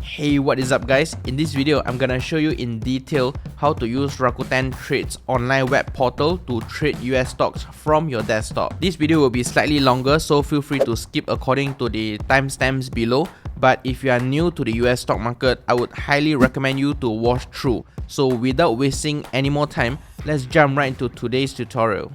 Hey, what is up guys? In this video, I'm gonna show you in detail how to use Rakuten Trade's online web portal to trade US stocks from your desktop. This video will be slightly longer, so feel free to skip according to the timestamps below. But if you are new to the US stock market, I would highly recommend you to watch through. So without wasting any more time, let's jump right into today's tutorial.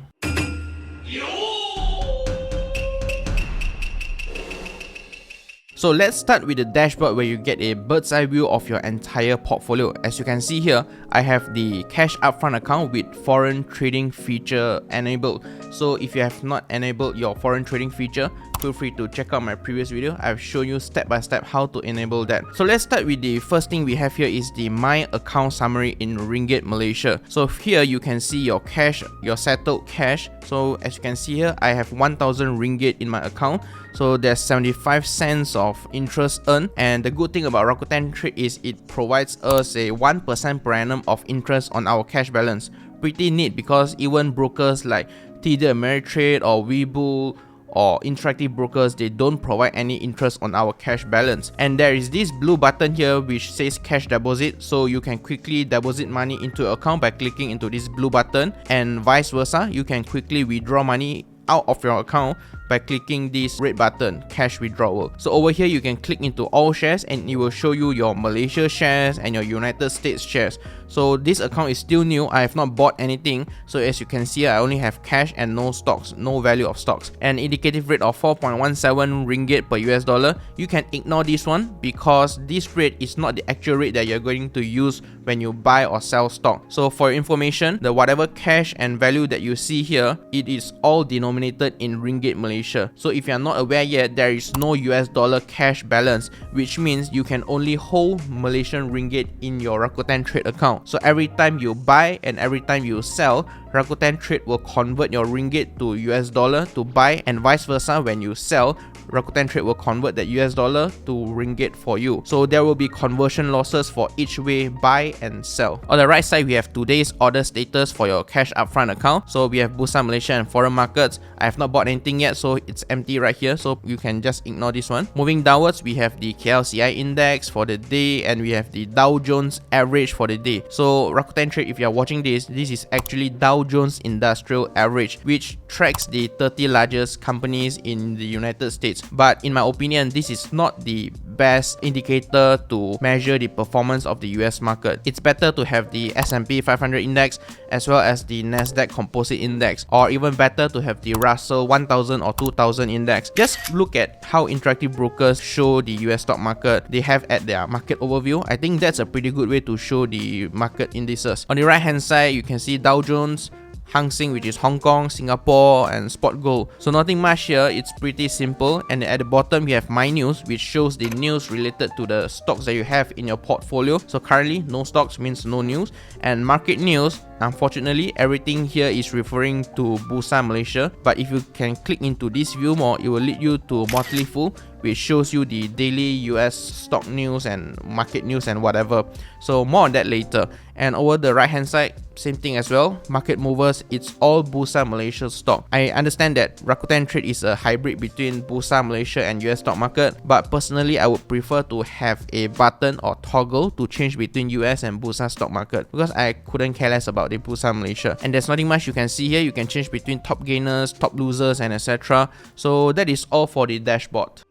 So let's start with the dashboard where you get a bird's eye view of your entire portfolio. As you can see here, I have the cash upfront account with foreign trading feature enabled. So if you have not enabled your foreign trading feature, feel free to check out my previous video. I've shown you step by step how to enable that. So let's start with the first thing we have here is the My Account Summary in Ringgit Malaysia. So here you can see your cash, your settled cash. So as you can see here, I have 1000 ringgit in my account. So there's 75 cents of interest earned, and the good thing about Rakuten Trade is it provides us a 1% per annum of interest on our cash balance. Pretty neat because even brokers like TD Ameritrade or Webull or interactive brokers, they don't provide any interest on our cash balance. And there is this blue button here which says cash deposit, so you can quickly deposit money into your account by clicking into this blue button, and vice versa, you can quickly withdraw money out of your account by clicking this red button, cash withdrawal. So over here you can click into all shares and it will show you your Malaysia shares and your United States shares. So this account is still new, I have not bought anything. So as you can see, I only have cash and no stocks, no value of stocks. An indicative rate of 4.17 ringgit per US dollar. You can ignore this one because this rate is not the actual rate that you're going to use when you buy or sell stock. So for your information, the whatever cash and value that you see here, it is all denominated in ringgit Malaysia. So if you are not aware yet, there is no US dollar cash balance, which means you can only hold Malaysian ringgit in your Rakuten Trade account. So every time you buy and every time you sell, Rakuten Trade will convert your ringgit to US dollar to buy, and vice versa. When you sell, Rakuten Trade will convert that US dollar to ringgit for you. So there will be conversion losses for each way buy and sell. On the right side, we have today's order status for your cash upfront account. So we have Bursa Malaysia and foreign markets. I have not bought anything yet, so it's empty right here. So you can just ignore this one. Moving downwards, we have the KLCI index for the day, and we have the Dow Jones average for the day. So Rakuten Trade, if you are watching this is actually Dow Jones Industrial Average, which tracks the 30 largest companies in the United States. But in my opinion, this is not the best indicator to measure the performance of the US market. It's better to have the S&P 500 index as well as the Nasdaq Composite Index, or even better to have the Russell 1000 or 2000 index. Just look at how interactive brokers show the US stock market. They have at their market overview. I think that's a pretty good way to show the market indices. On the right hand side, you can see Dow Jones, Hang Seng, which is Hong Kong, Singapore, and Spot Gold. So nothing much here, it's pretty simple. And at the bottom we have My News, which shows the news related to the stocks that you have in your portfolio. So currently no stocks means no news. And Market News, unfortunately everything here is referring to Bursa Malaysia, but if you can click into this view more, it will lead you to Motley Fool, which shows you the daily US stock news and market news and whatever. So more on that later. And over the right hand side, same thing as well. Market movers, it's all Bursa Malaysia stock. I understand that Rakuten Trade is a hybrid between Bursa Malaysia and US stock market, but personally I would prefer to have a button or toggle to change between US and Bursa stock market, because I couldn't care less about the Bursa Malaysia. And there's nothing much you can see here. You can change between top gainers, top losers, and etc. So that is all for the dashboard.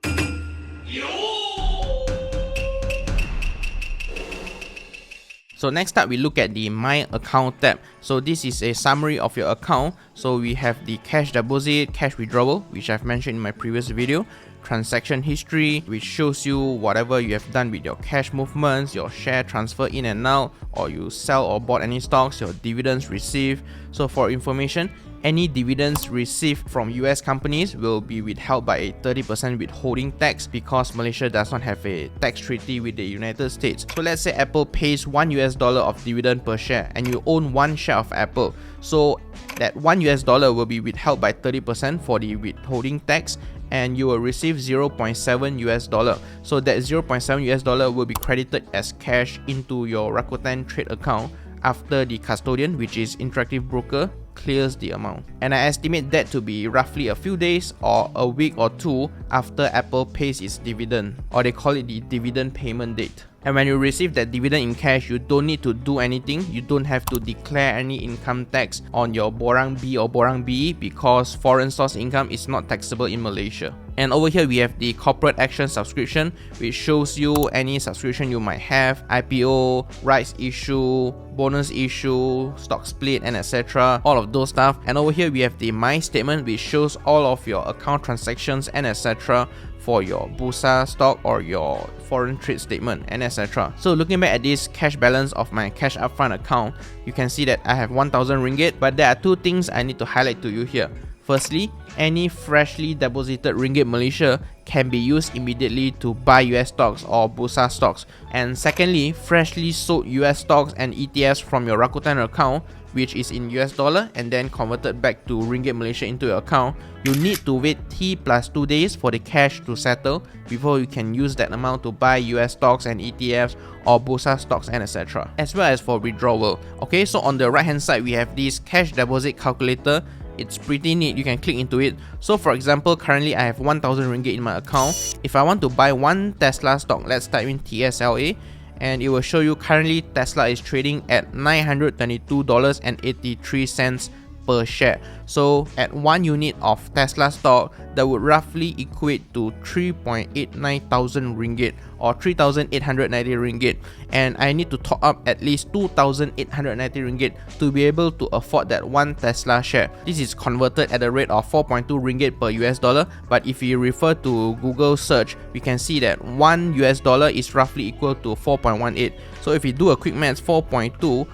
So next up, we look at the My Account tab. So this is a summary of your account. So we have the cash deposit, cash withdrawal, which I've mentioned in my previous video, transaction history, which shows you whatever you have done with your cash movements, your share transfer in and out, or you sell or bought any stocks, your dividends received. So for information, any dividends received from US companies will be withheld by a 30% withholding tax because Malaysia does not have a tax treaty with the United States. So let's say Apple pays $1 US of dividend per share and you own one share of Apple. So that $1 US will be withheld by 30% for the withholding tax, and you will receive 0.7 US dollar. So that 0.7 US dollar will be credited as cash into your Rakuten Trade account after the custodian, which is Interactive Broker, clears the amount. And I estimate that to be roughly a few days or a week or two after Apple pays its dividend, or they call it the dividend payment date. And when you receive that dividend in cash, you don't need to do anything. You don't have to declare any income tax on your Borang B or Borang BE because foreign source income is not taxable in Malaysia. And over here we have the corporate action subscription, which shows you any subscription you might have, IPO, rights issue, bonus issue, stock split, and etc. All of those stuff. And over here we have the my statement, which shows all of your account transactions and etc. for your Bursa stock or your foreign trade statement and etc. So looking back at this cash balance of my cash upfront account, you can see that I have 1000 ringgit, but there are two things I need to highlight to you here. Firstly, any freshly deposited ringgit Malaysia can be used immediately to buy US stocks or Bursa stocks. And secondly, freshly sold US stocks and ETFs from your Rakuten account, which is in US dollar and then converted back to ringgit Malaysia into your account, you need to wait T plus 2 days for the cash to settle before you can use that amount to buy US stocks and ETFs or Bursa stocks and etc. As well as for withdrawal. Okay, so on the right hand side we have this cash deposit calculator. It's pretty neat, you can click into it. So for example, currently I have 1000 ringgit in my account. If I want to buy one Tesla stock, let's type in TSLA, and it will show you currently Tesla is trading at $922.83 per share. So at 1 unit of Tesla stock, that would roughly equate to 3.89 thousand ringgit or 3890 ringgit, and I need to top up at least 2890 ringgit to be able to afford that one Tesla share. This is converted at a rate of 4.2 ringgit per US dollar, but if you refer to Google search, we can see that $1 is roughly equal to 4.18. So if you do a quick math, 4.2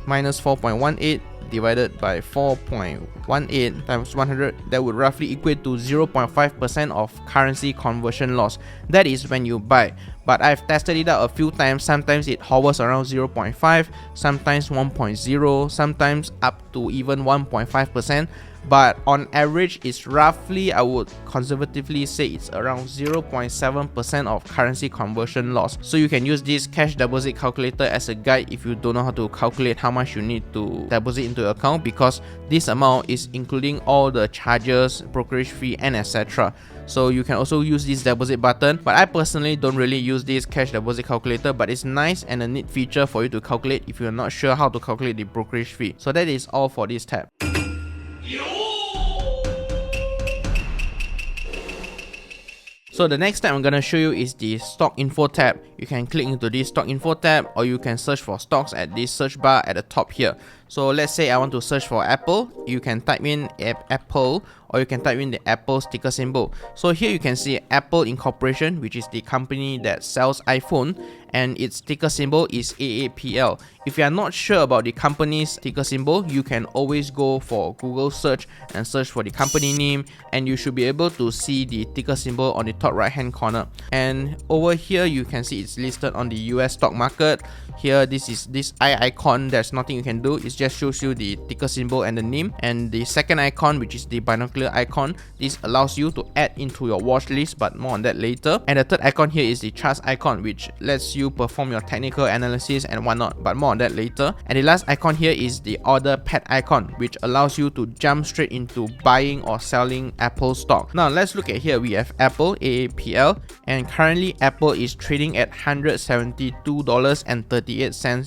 minus 4.18 divided by 4.18 times 100, that would roughly equate to 0.5% of currency conversion loss. That is when you buy. But I've tested it out a few times. Sometimes it hovers around 0.5, sometimes 1.0, sometimes up to even 1.5%. But on average, it's roughly, I would conservatively say it's around 0.7% of currency conversion loss. So you can use this cash deposit calculator as a guide if you don't know how to calculate how much you need to deposit into your account, because this amount is including all the charges, brokerage fee, and etc. So you can also use this deposit button, but I personally don't really use this cash deposit calculator, but it's nice and a neat feature for you to calculate if you're not sure how to calculate the brokerage fee. So that is all for this tab. So the next tab I'm going to show you is the stock info tab. You can click into this stock info tab, or you can search for stocks at this search bar at the top here. So let's say I want to search for Apple. You can type in Apple, or you can type in the Apple ticker symbol. So here you can see Apple Incorporation, which is the company that sells iPhone, and its ticker symbol is AAPL. If you are not sure about the company's ticker symbol, you can always go for Google search and search for the company name, and you should be able to see the ticker symbol on the top right hand corner. And over here you can see it's listed on the US stock market. Here this is this eye icon, there's nothing you can do, it just shows you the ticker symbol and the name. And the second icon, which is the binocular icon, this allows you to add into your watch list, but more on that later. And the third icon here is the charts icon, which lets you perform your technical analysis and whatnot, but more on that later. And the last icon here is the order pad icon, which allows you to jump straight into buying or selling Apple stock. Now let's look at here. We have Apple, AAPL, and currently Apple is trading at $172.38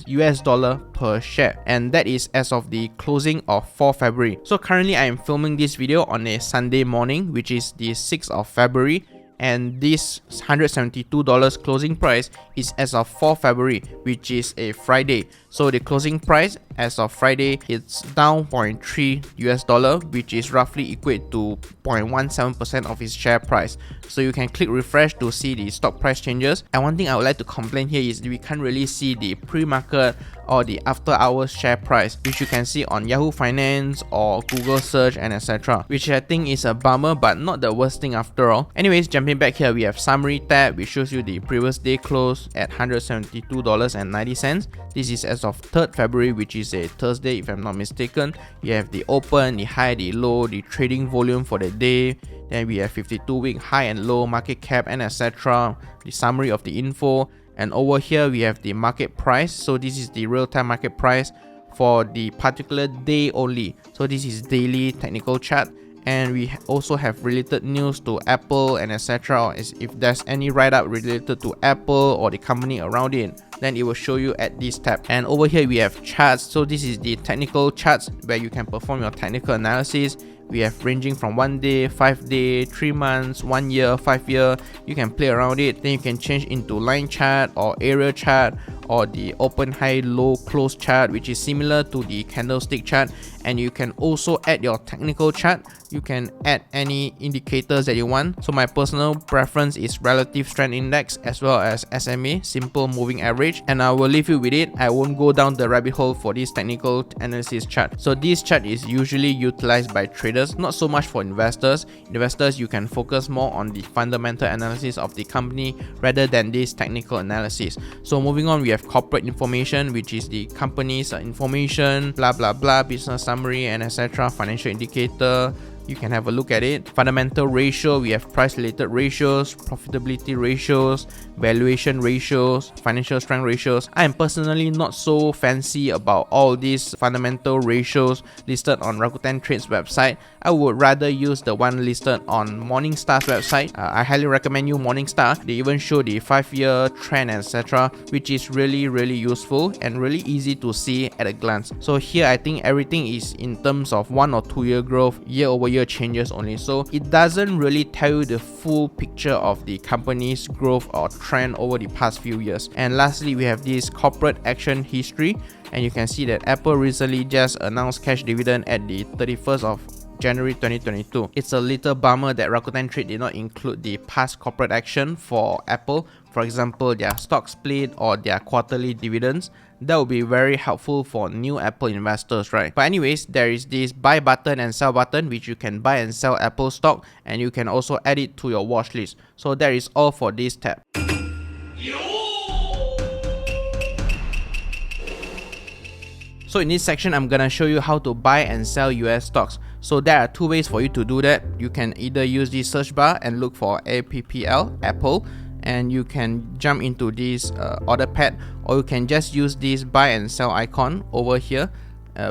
US dollar per share, and that is as of the closing of 4 February. So currently I am filming this video on a Sunday morning, which is the 6th of February, and this $172 closing price is as of 4 February, which is a Friday. So the closing price as of Friday, it's down 0.3 US dollar, which is roughly equate to 0.17% of its share price. So you can click refresh to see the stock price changes. And one thing I would like to complain here is we can't really see the pre-market or the after hours share price, which you can see on Yahoo Finance or Google search and etc, which I think is a bummer, but not the worst thing after all. Anyways, jumping back here, we have summary tab, which shows you the previous day close at $172.90. This is as of 3rd February, which is a Thursday if I'm not mistaken. You have the open, the high, the low, the trading volume for the day. Then we have 52-week high and low, market cap, and etc. The summary of the info. And over here we have the market price. So this is the real-time market price for the particular day only. So this is daily technical chart. and we also have related news to Apple and etc. If there's any write-up related to Apple or the company around it, then it will show you at this tab. And over here we have charts. So this is the technical charts where you can perform your technical analysis. We have ranging from 1 day, 5 day, 3 months, 1 year, 5 year. You can play around it. Then you can change into line chart or area chart or the open, high, low, close chart, which is similar to the candlestick chart. And you can also add your technical chart. You can add any indicators that you want. So my personal preference is relative strength index as well as SMA, simple moving average, and I will leave you with it. I won't go down the rabbit hole for this technical analysis chart. So this chart is usually utilized by traders, not so much for investors. Investors, you can focus more on the fundamental analysis of the company rather than this technical analysis. So moving on, we have corporate information, which is the company's information, blah blah blah, business summary and etc. Financial indicator. You can have a look at it. Fundamental ratio, we have price related ratios, profitability ratios, valuation ratios, financial strength ratios. I am personally not so fancy about all these fundamental ratios listed on Rakuten Trade's website. I would rather use the one listed on Morningstar's website. I highly recommend you Morningstar. They even show the 5-year trend etc., which is really useful and really easy to see at a glance. So here I think everything is in terms of 1 or 2 year growth, year over year changes only. So it doesn't really tell you the full picture of the company's growth or trend over the past few years. And lastly, we have this corporate action history, and you can see that Apple recently just announced cash dividend at the 31st of January 2022. It's a little bummer that Rakuten Trade did not include the past corporate action for Apple, for example their stock split or their quarterly dividends. That would be very helpful for new Apple investors, right? But anyways, there is this buy button and sell button, which you can buy and sell Apple stock, and you can also add it to your watch list. So that is all for this tab. So in this section, I'm gonna show you how to buy and sell US stocks. So there are 2 ways for you to do that. You can either use the search bar and look for APPL, Apple, and you can jump into this order pad, or you can just use this buy and sell icon over here,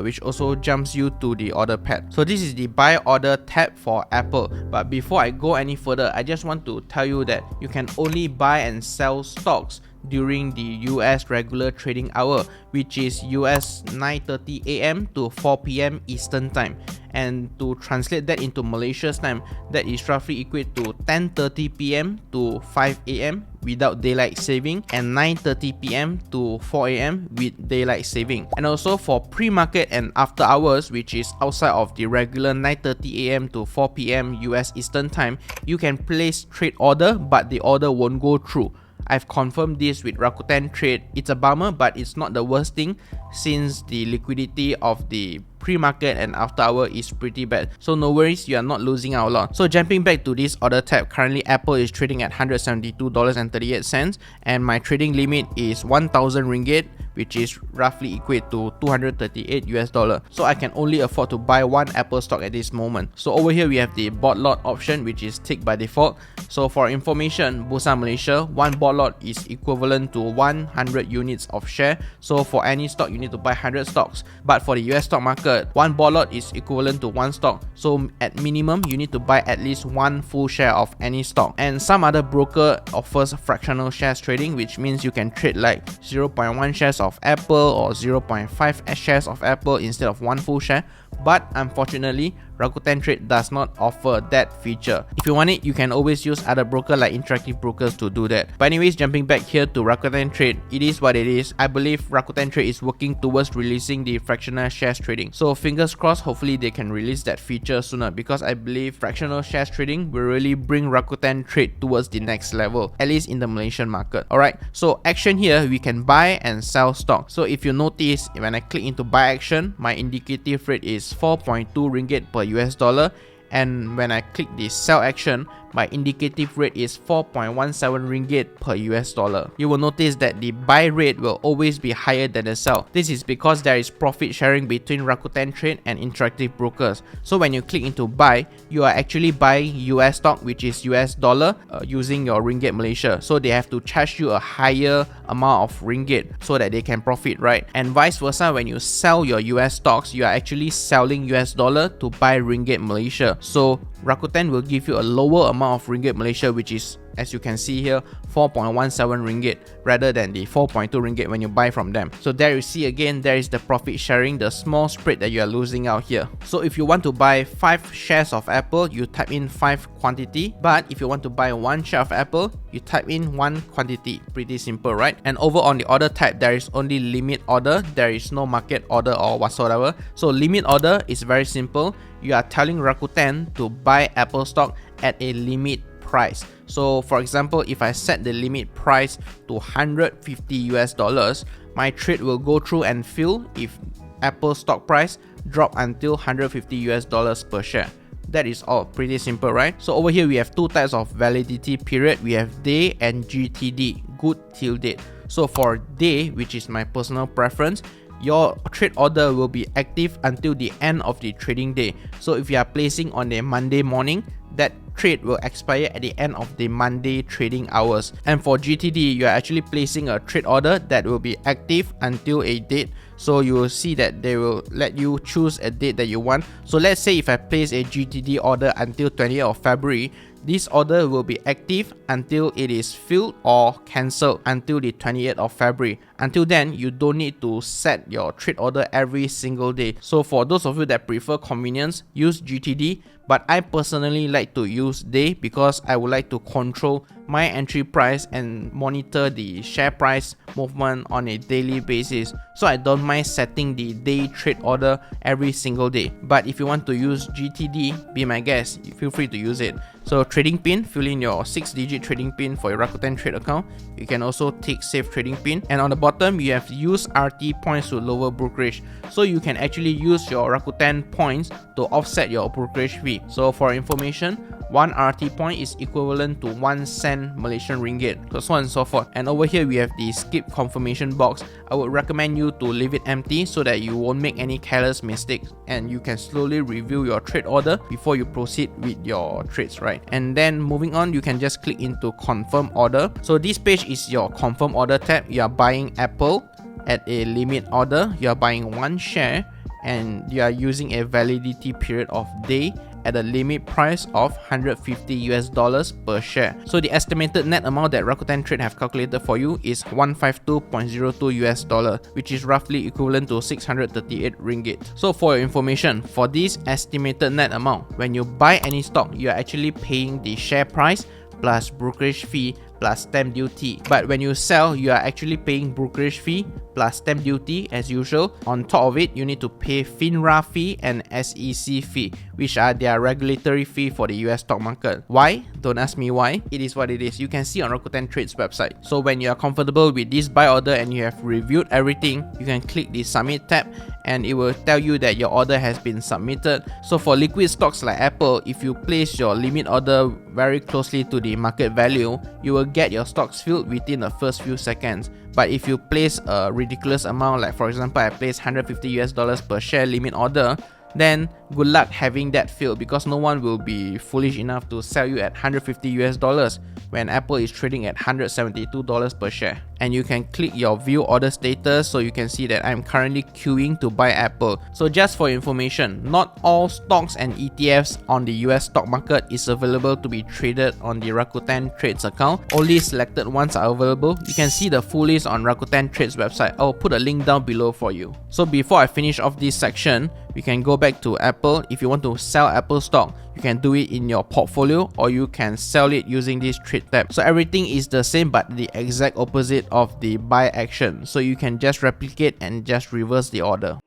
which also jumps you to the order pad. So this is the buy order tab for Apple. But before I go any further, I just want to tell you that you can only buy and sell stocks during the US regular trading hour, which is US 9:30 AM to 4 PM Eastern time. And to translate that into Malaysia's time, that is roughly equate to 10:30 PM to 5 AM without daylight saving, and 9:30 PM to 4 AM with daylight saving. And also for pre-market and after hours, which is outside of the regular 9:30 AM to 4 PM US Eastern time, you can place trade order, but the order won't go through. I've confirmed this with Rakuten Trade. It's a bummer, but it's not the worst thing since the liquidity of the pre-market and after hour is pretty bad. So no worries, you are not losing out a lot. So jumping back to this order tab, currently Apple is trading at $172.38 and my trading limit is 1,000 ringgit, which is roughly equate to $238 US. So I can only afford to buy one Apple stock at this moment. So over here we have the bought lot option, which is ticked by default. So for information, Bursa Malaysia, one bought lot is equivalent to 100 units of share. So for any stock, you need to buy 100 stocks. But for the US stock market, one bought lot is equivalent to one stock. So at minimum, you need to buy at least one full share of any stock. And some other broker offers fractional shares trading, which means you can trade like 0.1 shares of Apple or 0.5 shares of Apple instead of one full share. But unfortunately, Rakuten Trade does not offer that feature. If you want it, you can always use other broker like Interactive Brokers to do that. But anyways, jumping back here to Rakuten Trade, it is what it is. I believe Rakuten Trade is working towards releasing the fractional shares trading. So fingers crossed, hopefully they can release that feature sooner, because I believe fractional shares trading will really bring Rakuten Trade towards the next level, at least in the Malaysian market. Alright, so action here, we can buy and sell stock. So if you notice, when I click into buy action, my indicative rate is 4.2 ringgit per US dollar, and when I click the sell action, my indicative rate is 4.17 ringgit per US dollar. You will notice that the buy rate will always be higher than the sell. This is because there is profit sharing between Rakuten Trade and Interactive Brokers. So when you click into buy, you are actually buying US stock, which is US dollar, using your ringgit Malaysia. So they have to charge you a higher amount of ringgit so that they can profit, right? And vice versa, when you sell your US stocks, you are actually selling US dollar to buy ringgit Malaysia. So Rakuten will give you a lower amount of ringgit Malaysia, which is, as you can see here, 4.17 ringgit rather than the 4.2 ringgit when you buy from them. So there you see again, there is the profit sharing, the small spread that you are losing out here. So if you want to buy 5 shares of Apple, you type in 5 quantity. But if you want to buy 1 share of Apple, you type in 1 quantity. Pretty simple, right? And over on the order type, there is only limit order. There is no market order or whatsoever. So limit order is very simple. You are telling Rakuten to buy Apple stock at a limit price. So for example, if I set the limit price to 150 US dollars, my trade will go through and fill if Apple stock price drop until 150 US dollars per share. That is all. Pretty simple, right? So over here we have 2 types of validity period. We have day and GTD, good till date. So for day, which is my personal preference, your trade order will be active until the end of the trading day. So if you are placing on a Monday morning, that trade will expire at the end of the Monday trading hours. And for GTD, you are actually placing a trade order that will be active until a date. So you will see that they will let you choose a date that you want. So let's say if I place a GTD order until 20th of February, this order will be active until it is filled or cancelled until the 28th of February. Until then, you don't need to set your trade order every single day. So for those of you that prefer convenience, use GTD. But I personally like to use day because I would like to control my entry price and monitor the share price movement on a daily basis. So I don't mind setting the day trade order every single day. But if you want to use GTD, be my guest, feel free to use it. So trading pin, fill in your 6-digit trading pin for your Rakuten Trade account. You can also tick save trading pin. And on the bottom, you have use RT points to lower brokerage. So you can actually use your Rakuten points to offset your brokerage fee. So for information, 1 RT point is equivalent to 1 cent Malaysian ringgit, so on and so forth. And over here we have the skip confirmation box. I would recommend you to leave it empty so that you won't make any careless mistakes and you can slowly review your trade order before you proceed with your trades, right? And then moving on, you can just click into confirm order. So this page is your confirm order tab. You are buying Apple at a limit order. You are buying 1 share and you are using a validity period of day at a limit price of 150 US dollars per share. So the estimated net amount that Rakuten Trade have calculated for you is 152.02 US dollar, which is roughly equivalent to 638 ringgit. So for your information, for this estimated net amount, when you buy any stock, you are actually paying the share price plus brokerage fee plus stamp duty. But when you sell, you are actually paying brokerage fee plus stamp duty as usual. On top of it, you need to pay FINRA fee and SEC fee, which are their regulatory fee for the US stock market. Why? Don't ask me why. It is what it is. You can see on Rakuten Trade's website. So when you are comfortable with this buy order and you have reviewed everything, you can click the submit tab and it will tell you that your order has been submitted. So for liquid stocks like Apple, if you place your limit order very closely to the market value, you will get your stocks filled within the first few seconds. But if you place a ridiculous amount, like for example I place 150 US dollars per share limit order, then good luck having that filled because no one will be foolish enough to sell you at 150 US dollars when Apple is trading at $172 per share. And you can click your view order status so you can see that I'm currently queuing to buy Apple. So just for information, not all stocks and ETFs on the US stock market is available to be traded on the Rakuten Trades account. Only selected ones are available. You can see the full list on Rakuten Trades website. I'll put a link down below for you. So before I finish off this section, we can go back to Apple. If you want to sell Apple stock, you can do it in your portfolio or you can sell it using this trade tab. So everything is the same but the exact opposite of the buy action. So you can just replicate and just reverse the order.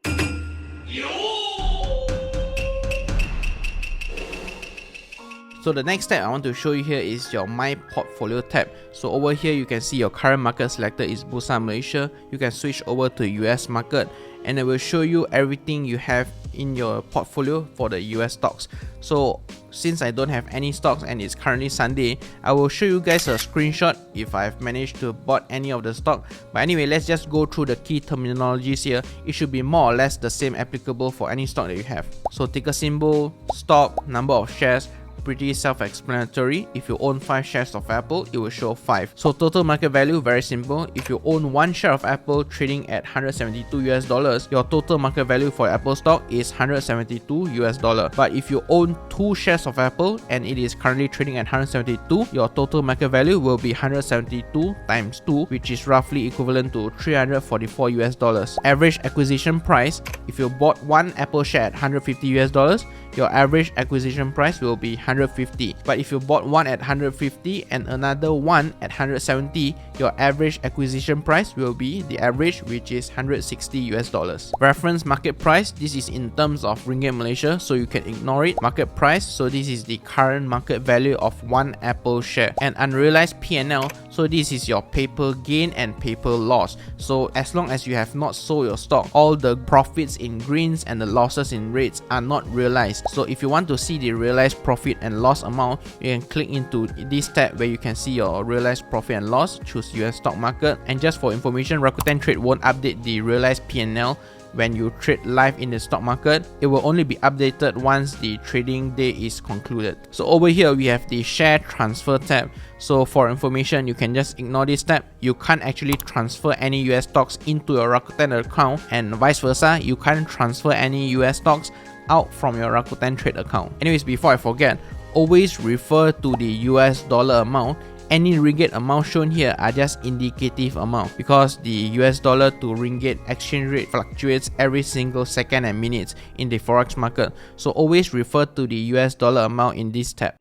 So the next tab I want to show you here is your My Portfolio tab. So over here you can see your current market selected is Bursa Malaysia. You can switch over to US market and it will show you everything you have in your portfolio for the US stocks. So since I don't have any stocks and it's currently Sunday, I will show you guys a screenshot if I've managed to bought any of the stock. But anyway, let's just go through the key terminologies here. It should be more or less the same applicable for any stock that you have. So ticker symbol, stock, number of shares, pretty self-explanatory. If you own 5 shares of Apple, it will show 5. So total market value, very simple. If you own 1 share of Apple trading at $172, your total market value for Apple stock is $172. But if you own 2 shares of Apple and it is currently trading at 172, your total market value will be 172 times 2, which is roughly equivalent to $344. Average acquisition price, if you bought 1 Apple share at $150, your average acquisition price will be $150. But if you bought one at $150 and another one at $170, your average acquisition price will be the average, which is $160. Reference market price, this is in terms of Ringgit Malaysia, so you can ignore it. Market price, so this is the current market value of 1 Apple share. And unrealized P&L, so this is your paper gain and paper loss. So as long as you have not sold your stock, all the profits in greens and the losses in reds are not realized. So if you want to see the realized profit and loss amount, you can click into this tab where you can see your realized profit and loss, choose US stock market. And just for information, Rakuten Trade won't update the realized P&L when you trade live in the stock market. It will only be updated once the trading day is concluded. So over here we have the share transfer tab. So for information, you can just ignore this tab. You can't actually transfer any US stocks into your Rakuten account, and vice versa, you can't transfer any US stocks out from your Rakuten Trade account. Anyways, before I forget, always refer to the US dollar amount. Any ringgit amount shown here are just indicative amount because the US dollar to ringgit exchange rate fluctuates every single second and minutes in the forex market. So always refer to the US dollar amount in this tab.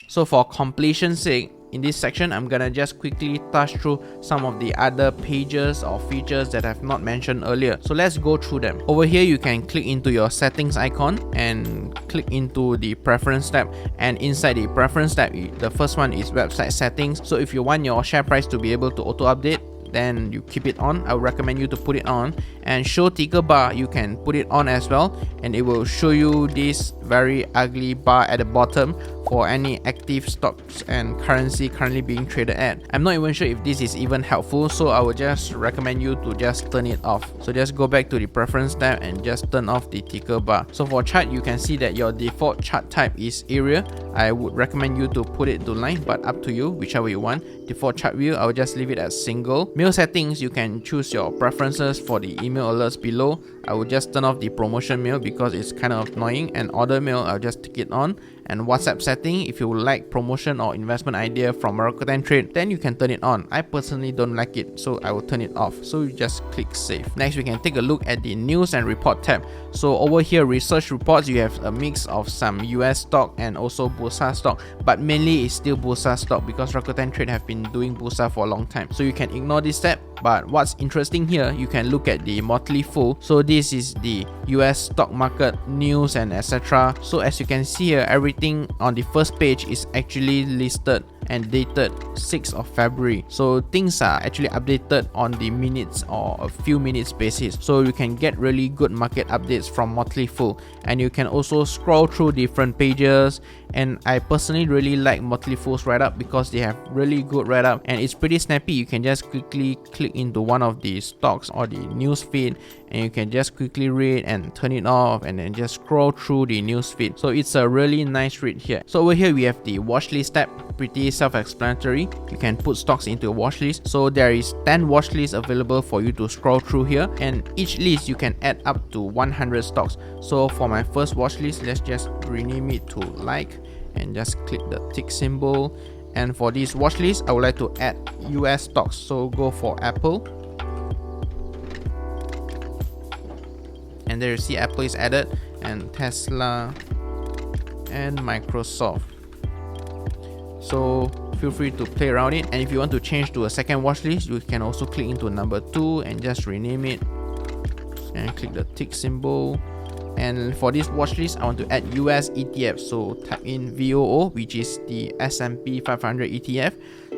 So for completion's sake, in this section, I'm gonna just quickly touch through some of the other pages or features that I've not mentioned earlier. So let's go through them. Over here, you can click into your settings icon and click into the preference tab. And inside the preference tab, the first one is website settings. So if you want your share price to be able to auto update, then you keep it on. I would recommend you to put it on. And show ticker bar, you can put it on as well, and it will show you this very ugly bar at the bottom for any active stocks and currency currently being traded at. I'm not even sure if this is even helpful, so I would just recommend you to just turn it off. So just go back to the preference tab and just turn off the ticker bar. So for chart, you can see that your default chart type is area. I would recommend you to put it to line, but up to you, whichever you want. Default chart view, I will just leave it as single. Mail settings, you can choose your preferences for the email alerts below. I will just turn off the promotion mail because it's kind of annoying, and order mail, I'll just tick it on. And WhatsApp setting, if you would like promotion or investment idea from Rakuten Trade, then you can turn it on. I personally don't like it, so I will turn it off. So you just click save. Next, we can take a look at the news and report tab. So over here, research reports, you have a mix of some US stock and also Bursa stock, but mainly it's still Bursa stock because Rakuten Trade have been doing Bursa for a long time. So you can ignore this tab. But what's interesting here, you can look at the Motley Fool. So this is the US stock market news and etc. So as you can see here, everything on the first page is actually listed and dated 6th of February. So things are actually updated on the minutes or a few minutes basis. So you can get really good market updates from Motley Fool, and you can also scroll through different pages. And I personally really like Motley Fool's write-up because they have really good write-up and it's pretty snappy. You can just quickly click into one of the stocks or the news feed, and you can just quickly read and turn it off and then just scroll through the news feed. So it's a really nice read here. So over here we have the watchlist tab. Pretty self-explanatory. You can put stocks into a watch list. So there is 10 watch lists available for you to scroll through here, and each list you can add up to 100 stocks. So for my first watch list, let's just rename it to like and just click the tick symbol. And for this watch list, I would like to add US stocks. So go for Apple, and there you see Apple is added, and Tesla and Microsoft. So feel free to play around it, and if you want to change to a second watch list, you can also click into number 2 and just rename it and click the tick symbol. And for this watch list, I want to add US ETF, so type in VOO, which is the S&P 500 ETF.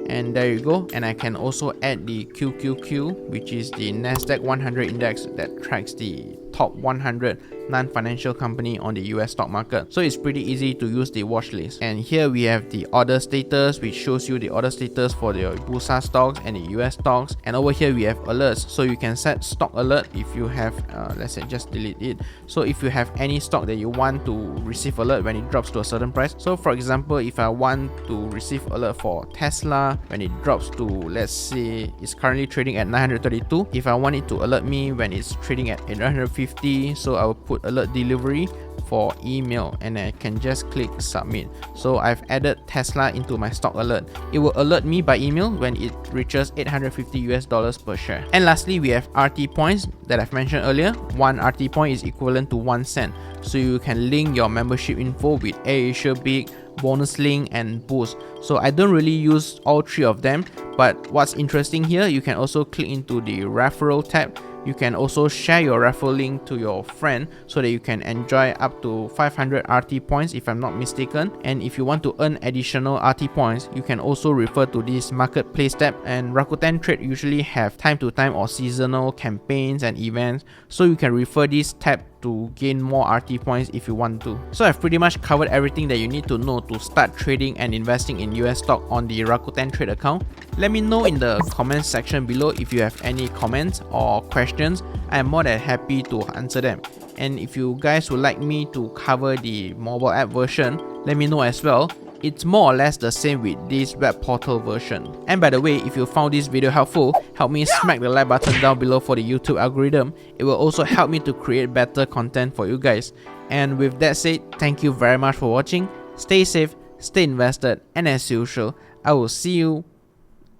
and there you go. And I can also add the QQQ, which is the Nasdaq 100 index that tracks the top 100 non-financial company on the US stock market. So it's pretty easy to use the watch list. And here we have the order status, which shows you the order status for the Bursa stocks and the US stocks. And over here we have alerts, so you can set stock alert if you have let's say just delete it. So if you have any stock that you want to receive alert when it drops to a certain price, so for example, if I want to receive alert for Tesla when it drops to, let's say it's currently trading at 932, if I want it to alert me when it's trading at 850, so I will put alert delivery for email, and I can just click submit. So I've added Tesla into my stock alert. It will alert me by email when it reaches $850 per share. And lastly, we have RT points that I've mentioned earlier. One RT point is equivalent to 1 cent. So you can link your membership info with AirAsia Big, Bonus Link, and Boost. So I don't really use all three of them, but what's interesting here, you can also click into the referral tab. You can also share your referral link to your friend so that you can enjoy up to 500 RT points if I'm not mistaken. And if you want to earn additional RT points, you can also refer to this marketplace tab. And Rakuten Trade usually have time to time or seasonal campaigns and events, so you can refer this tab to gain more RT points if you want to. So I've pretty much covered everything that you need to know to start trading and investing in US stock on the Rakuten Trade account. Let me know in the comments section below if you have any comments or questions. I am more than happy to answer them. And if you guys would like me to cover the mobile app version, let me know as well. It's more or less the same with this web portal version. And by the way, if you found this video helpful, help me smack the like button down below for the YouTube algorithm. It will also help me to create better content for you guys. And with that said, thank you very much for watching. Stay safe, stay invested, and as usual, I will see you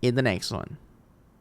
in the next one.